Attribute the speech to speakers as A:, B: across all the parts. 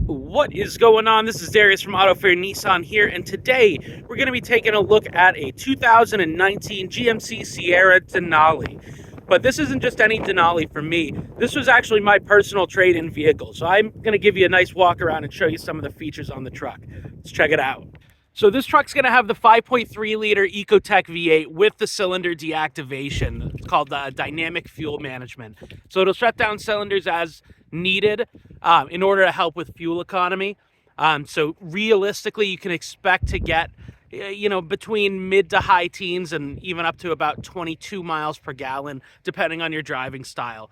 A: What is going on? This is Darius from Auto Fair Nissan here, and today we're going to be taking a look at a 2019 GMC Sierra Denali. But this isn't just any Denali for me. This was actually my personal trade-in vehicle. So I'm going to give you a nice walk around and show you some of the features on the truck. Let's check it out. So this truck's going to have the 5.3-liter Ecotec V8 with the cylinder deactivation. It's called dynamic fuel management. So it'll shut down cylinders as needed in order to help with fuel economy. So realistically, you can expect to get between mid to high teens and even up to about 22 miles per gallon, depending on your driving style.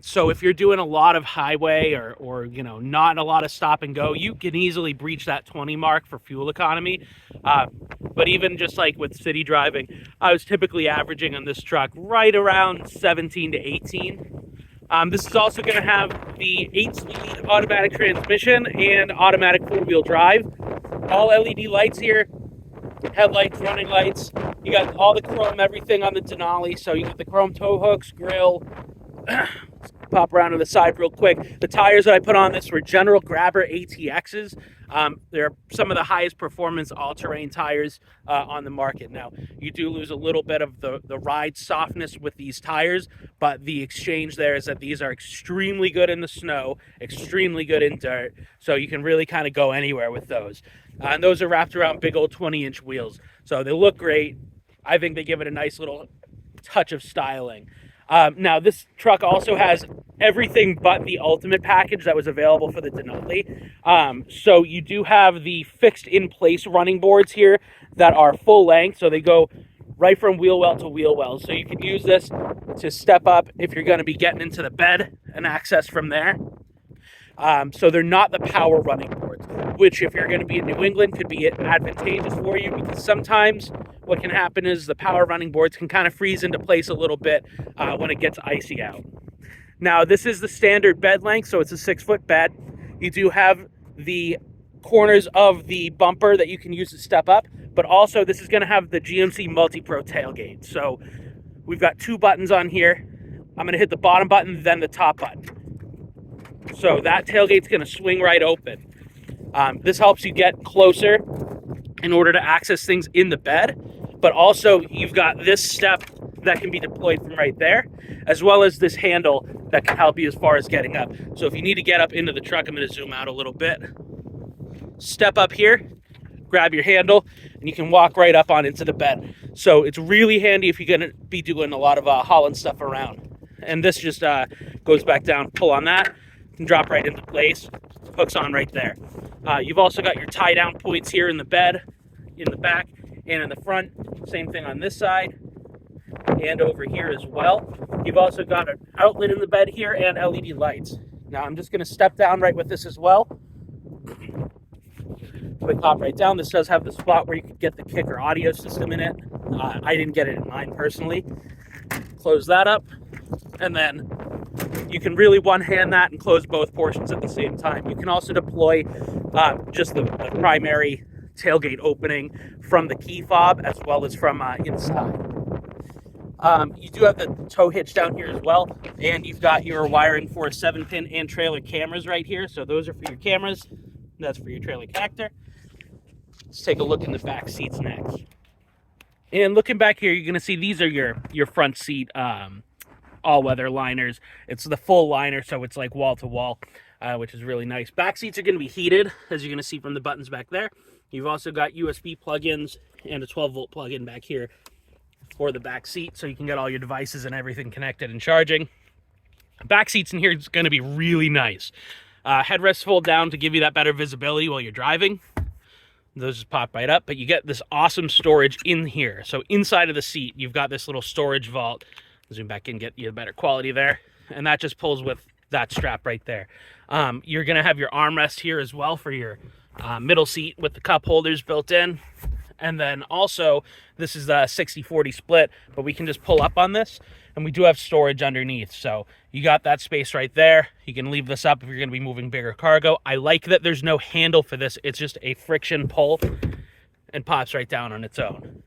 A: So if you're doing a lot of highway or not a lot of stop and go, you can easily breach that 20 mark for fuel economy. But even just like with city driving, I was typically averaging on this truck right around 17 to 18. This is also going to have the 8-speed automatic transmission and automatic 4-wheel drive. All LED lights here, headlights, running lights. You got all the chrome everything on the Denali. So you got the chrome tow hooks, grill. Pop around to the side real quick. The tires that I put on this were General Grabber ATXs. They're some of the highest performance all-terrain tires on the market. Now, you do lose a little bit of the ride softness with these tires, but the exchange there is that these are extremely good in the snow, extremely good in dirt, so you can really kind of go anywhere with those. And those are wrapped around big old 20-inch wheels, so they look great. I think they give it a nice little touch of styling. Now, this truck also has everything but the Ultimate package that was available for the Denali. So you do have the fixed in place running boards here that are full length. So they go right from wheel well to wheel well. So you can use this to step up if you're going to be getting into the bed and access from there. So they're not the power running boards, which if you're going to be in New England could be advantageous for you, because sometimes what can happen is the power running boards can kind of freeze into place a little bit when it gets icy out. Now, this is the standard bed length, so it's a 6-foot bed. You do have the corners of the bumper that you can use to step up, but also this is going to have the GMC Multi-Pro tailgate. So we've got 2 buttons on here. I'm going to hit the bottom button, then the top button. So that tailgate's going to swing right open. This helps you get closer in order to access things in the bed, but also you've got this step that can be deployed from right there, as well as this handle that can help you as far as getting up. So if you need to get up into the truck, I'm going to zoom out a little bit. Step up here, grab your handle, and you can walk right up on into the bed. So it's really handy if you're going to be doing a lot of hauling stuff around. And this just goes back down, pull on that, and drop right into place. Hooks on right there. You've also got your tie down points here in the bed, in the back, and in the front. Same thing on this side and over here as well. You've also got an outlet in the bed here and LED lights. Now I'm just going to step down right with this as well. Quick hop right down. This does have the spot where you could get the kicker audio system in it. I didn't get it in mine personally. Close that up, and then you can really one-hand that and close both portions at the same time. You can also deploy just the primary tailgate opening from the key fob as well as from inside. You do have the tow hitch down here as well, and you've got your wiring for 7-pin and trailer cameras right here. So those are for your cameras. That's for your trailer connector. Let's take a look in the back seats next. And looking back here, you're going to see these are your front seat all-weather liners. It's the full liner, so it's like wall-to-wall, which is really nice. Back seats are going to be heated, as you're going to see from the buttons back there. You've also got USB plug-ins and a 12-volt plug-in back here for the back seat, so you can get all your devices and everything connected and charging. Back seats in here is going to be really nice. Headrests fold down to give you that better visibility while you're driving. Those just pop right up, but you get this awesome storage in here. So inside of the seat, you've got this little storage vault. Zoom back in, get you a better quality there. And that just pulls with that strap right there. You're going to have your armrest here as well for your middle seat with the cup holders built in. And then also, this is a 60-40 split, but we can just pull up on this, and we do have storage underneath. So you got that space right there. You can leave this up if you're going to be moving bigger cargo. I like that there's no handle for this. It's just a friction pull and pops right down on its own.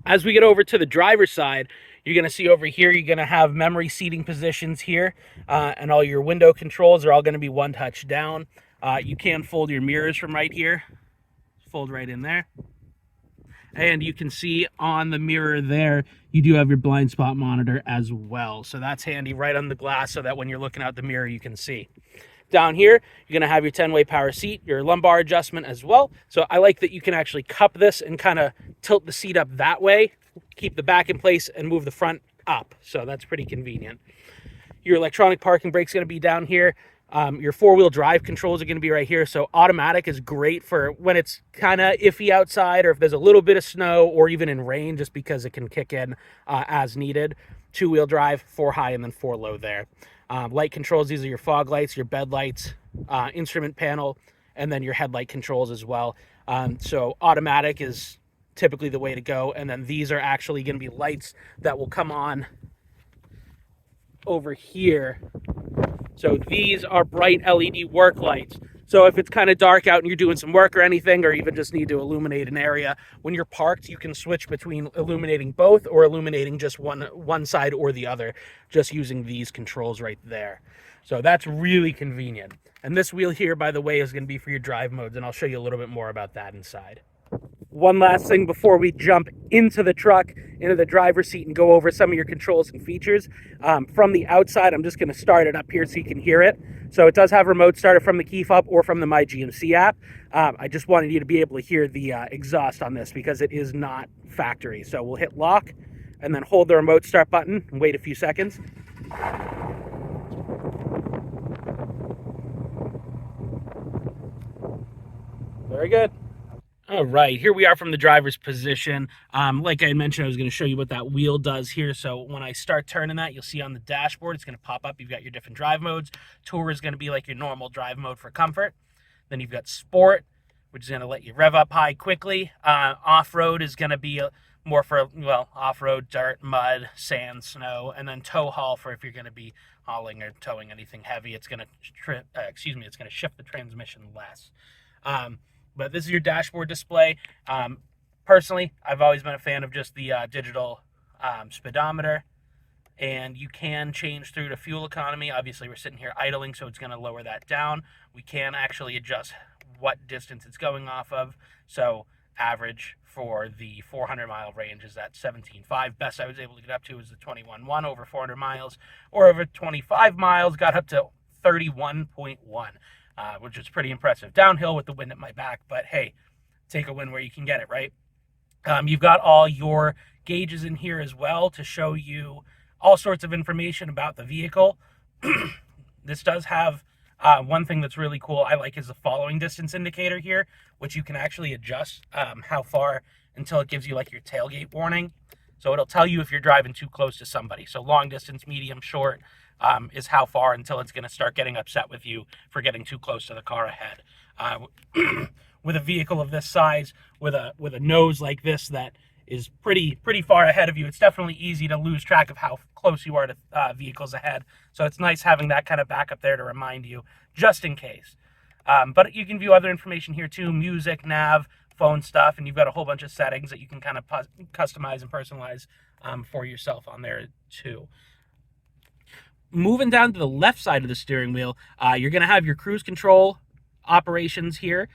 A: As we get over to the driver's side, You're going to see over here, you're going to have memory seating positions here, and all your window controls are all going to be one touch down. You can fold your mirrors from right here. Fold right in there. And you can see on the mirror there, you do have your blind spot monitor as well. So that's handy right on the glass so that when you're looking out the mirror, you can see. Down here, you're going to have your 10-way power seat, your lumbar adjustment as well. So I like that you can actually cup this and kind of tilt the seat up that way, keep the back in place, and move the front up. So that's pretty convenient. Your electronic parking brake is going to be down here. Your four-wheel drive controls are going to be right here. So automatic is great for when it's kind of iffy outside or if there's a little bit of snow or even in rain, just because it can kick in as needed. Two-wheel drive, 4 high and then 4 low there. Light controls, these are your fog lights, your bed lights, instrument panel, and then your headlight controls as well. So automatic is typically the way to go. And then these are actually going to be lights that will come on over here. So these are bright LED work lights. So if it's kind of dark out and you're doing some work or anything, or even just need to illuminate an area, when you're parked, you can switch between illuminating both or illuminating just one side or the other, just using these controls right there. So that's really convenient. And this wheel here, by the way, is going to be for your drive modes, and I'll show you a little bit more about that inside. One last thing before we jump into the truck, into the driver's seat, and go over some of your controls and features. From the outside, I'm just going to start it up here so you can hear it. So it does have remote starter from the key fob or from the My GMC app. I just wanted you to be able to hear the exhaust on this because it is not factory. So we'll hit lock and then hold the remote start button and wait a few seconds. Very good. All right, here we are from the driver's position. Like I mentioned, I was going to show you what that wheel does here. So when I start turning that, you'll see on the dashboard, it's going to pop up. You've got your different drive modes. Tour is going to be like your normal drive mode for comfort. Then you've got sport, which is going to let you rev up high quickly. Off-road is going to be more for, well, off-road, dirt, mud, sand, snow. And then tow haul for if you're going to be hauling or towing anything heavy. It's going to, it's going to shift the transmission less. But this is your dashboard display. Personally, I've always been a fan of just the digital speedometer. And you can change through to fuel economy. Obviously, we're sitting here idling, so it's going to lower that down. We can actually adjust what distance it's going off of. So average for the 400-mile range is at 17.5. Best I was able to get up to is the 21.1 over 400 miles. Or over 25 miles, got up to 31.1. Which is pretty impressive. Downhill with the wind at my back, but hey, take a win where you can get it, right? You've got all your gauges in here as well to show you all sorts of information about the vehicle. This does have one thing that's really cool I like is the following distance indicator here, which you can actually adjust how far until it gives you like your tailgate warning. So it'll tell you if you're driving too close to somebody. So long distance, medium, short is how far until it's going to start getting upset with you for getting too close to the car ahead. With a vehicle of this size, with a nose like this that is pretty far ahead of you, it's definitely easy to lose track of how close you are to vehicles ahead. So it's nice having that kind of backup there to remind you, just in case. But you can view other information here too, music, nav, phone stuff, and you've got a whole bunch of settings that you can kind of customize and personalize for yourself on there too. Moving down to the left side of the steering wheel, you're going to have your cruise control operations here.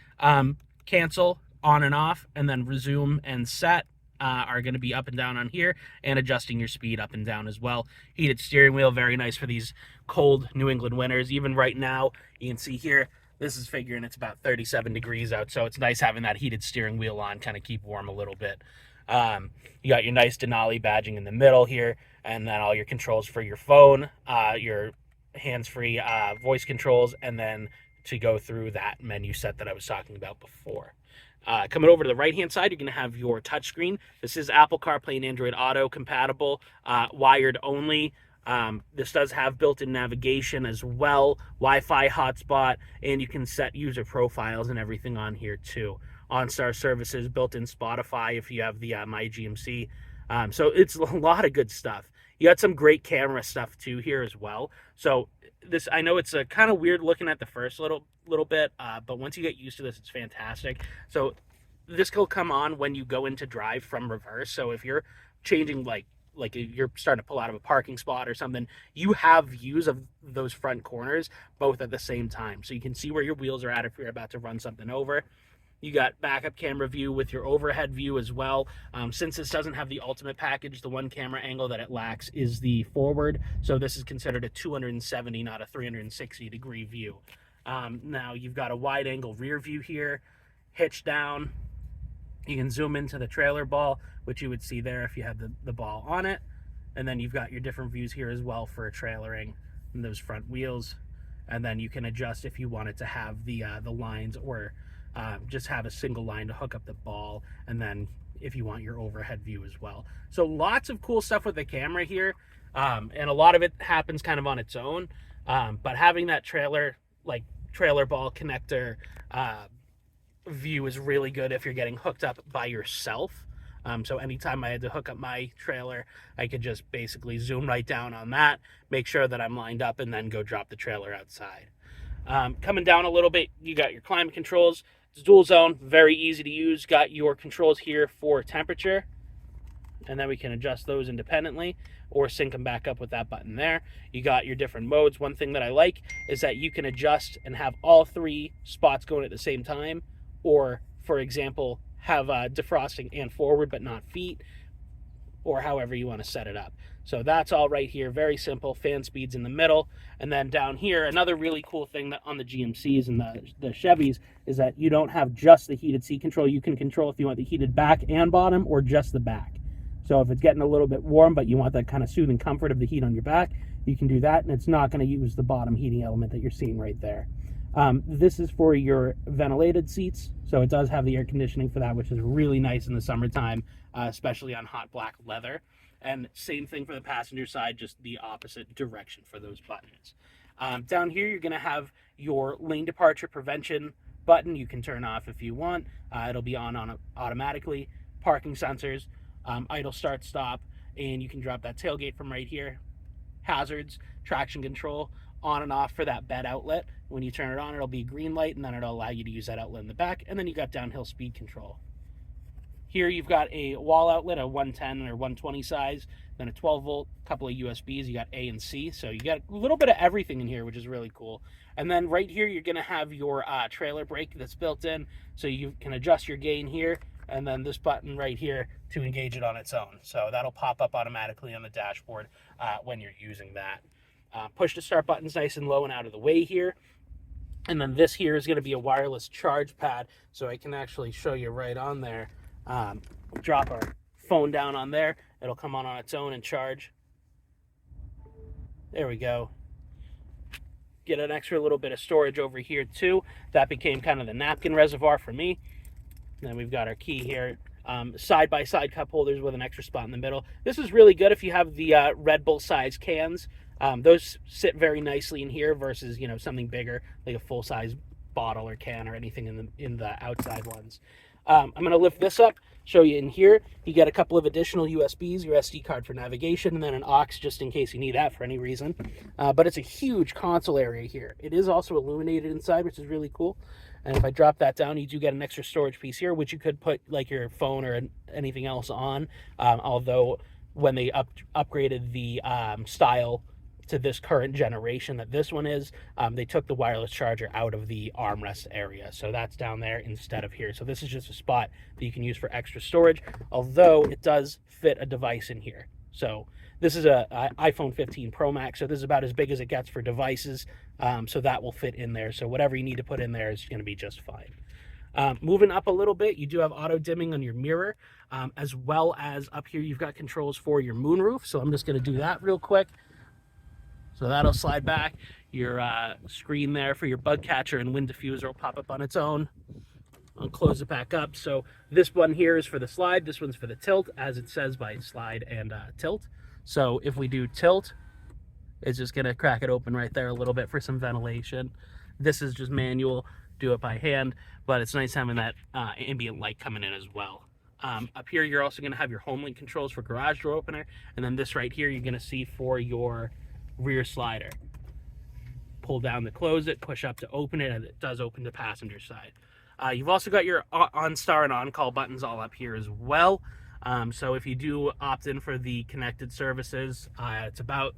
A: Cancel, on and off, and then resume and set are going to be up and down on here, and adjusting your speed up and down as well. Heated steering wheel, very nice for these cold New England winters. Even right now, you can see here, this is figuring it's about 37 degrees out, so it's nice having that heated steering wheel on, kind of keep warm a little bit. You got your nice Denali badging in the middle here, and then all your controls for your phone, your hands-free voice controls, and then to go through that menu set that I was talking about before. Coming over to the right-hand side, you're going to have your touchscreen. This is Apple CarPlay and Android Auto compatible, wired only. This does have built-in navigation as well, Wi-Fi hotspot, and you can set user profiles and everything on here too. OnStar services, built-in Spotify if you have the My GMC. So it's a lot of good stuff. You got some great camera stuff too here as well. So this, I know it's kind of weird looking at the first little bit, but once you get used to this, it's fantastic. So this will come on when you go into drive from reverse. So if you're changing like like you're starting to pull out of a parking spot or something, you have views of those front corners both at the same time. So you can see where your wheels are at if you're about to run something over. You got backup camera view with your overhead view as well. Since this doesn't have the ultimate package, the one camera angle that it lacks is the forward. So this is considered a 270, not a 360 degree view. Now you've got a wide angle rear view here, hitch down. You can zoom into the trailer ball, which you would see there if you had the ball on it. And then you've got your different views here as well for trailering and those front wheels. And then you can adjust if you wanted to have the lines, or just have a single line to hook up the ball, and then if you want your overhead view as well. So lots of cool stuff with the camera here, and a lot of it happens kind of on its own, but having that trailer ball connector view is really good if you're getting hooked up by yourself. So anytime I had to hook up my trailer, I could just basically zoom right down on that, make sure that I'm lined up, and then go drop the trailer outside. Coming down a little bit, you got your climate controls. It's dual zone, very easy to use. Got your controls here for temperature, and then we can adjust those independently or sync them back up with that button there. You got your different modes. One thing that I like is that you can adjust and have all three spots going at the same time, or for example, have defrosting and forward but not feet, or however you want to set it up. So that's all right here, very simple. Fan speeds in the middle. And then down here, another really cool thing that on the GMCs and the Chevys is that you don't have just the heated seat control. You can control if you want the heated back and bottom, or just the back. So if it's getting a little bit warm but you want that kind of soothing comfort of the heat on your back, you can do that, and it's not going to use the bottom heating element that you're seeing right there. This is for your ventilated seats, so it does have the air conditioning for that, which is really nice in the summertime, especially on hot black leather. And same thing for the passenger side, just the opposite direction for those buttons. Down here, you're going to have your lane departure prevention button. You can turn off if you want. It'll be on automatically. Parking sensors, idle start stop, and you can drop that tailgate from right here. Hazards, traction control, on and off for that bed outlet. When you turn it on, it'll be green light, and then it'll allow you to use that outlet in the back. And then you got downhill speed control. Here you've got a wall outlet, a 110 or 120 size, then a 12 volt, couple of USBs. You got A and C, so you got a little bit of everything in here, which is really cool. And then right here, you're going to have your trailer brake that's built in, so you can adjust your gain here, and then this button right here to engage it on its own. So that'll pop up automatically on the dashboard when you're using that. Push to start button's nice and low and out of the way here. And then this here is going to be a wireless charge pad, so I can actually show you right on there. Drop our phone down on there, it'll come on its own and charge. There we go. Get an extra little bit of storage over here too. That became kind of the napkin reservoir for me. And then we've got our key here. Side-by-side cup holders with an extra spot in the middle. This is really good if you have the Red Bull size cans. Those sit very nicely in here versus, you know, something bigger like a full-size bottle or can or anything in the outside ones. I'm going to lift this up, show you in here. You get a couple of additional USBs, your SD card for navigation, and then an aux just in case you need that for any reason. But it's a huge console area here. It is also illuminated inside, which is really cool. And if I drop that down, you do get an extra storage piece here, which you could put like your phone or anything else on. Although when they upgraded the style to this current generation that this one is, they took the wireless charger out of the armrest area, so that's down there instead of here. So this is just a spot that you can use for extra storage, although it does fit a device in here. So this is a iPhone 15 Pro Max, so this is about as big as it gets for devices, so that will fit in there. So whatever you need to put in there is going to be just fine. Moving up a little bit, you do have auto dimming on your mirror, as well as up here you've got controls for your moonroof. So I'm just going to do that real quick. So that'll slide back. Your screen there for your bug catcher and wind diffuser will pop up on its own. I'll close it back up. So this one here is for the slide. This one's for the tilt, as it says by slide and tilt. So if we do tilt, it's just going to crack it open right there a little bit for some ventilation. This is just manual. Do it by hand. But it's nice having that ambient light coming in as well. Up here, you're also going to have your home link controls for garage door opener. And then this right here, you're going to see for your rear slider. Pull down to close it, push up to open it, and it does open the passenger side. You've also got your OnStar and on-call buttons all up here as well. So if you do opt in for the connected services, it's about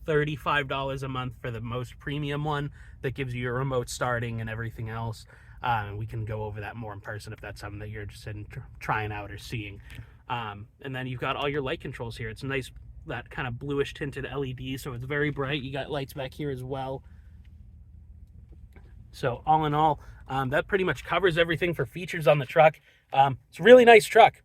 A: $35 a month for the most premium one that gives you your remote starting and everything else. We can go over that more in person if that's something that you're interested in trying out or seeing. And then you've got all your light controls here. It's nice, that kind of bluish tinted LED, so it's very bright. You got lights back here as well. So all in all, that pretty much covers everything for features on the truck. It's a really nice truck.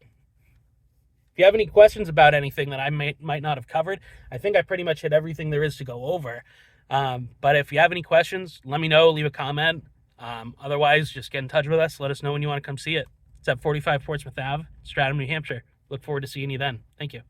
A: If you have any questions about anything that I might not have covered, I think I pretty much hit everything there is to go over. But if you have any questions, let me know, leave a comment. Otherwise, just get in touch with us. Let us know when you want to come see it. It's at 45 Portsmouth Ave, Stratham, New Hampshire. Look forward to seeing you then. Thank you.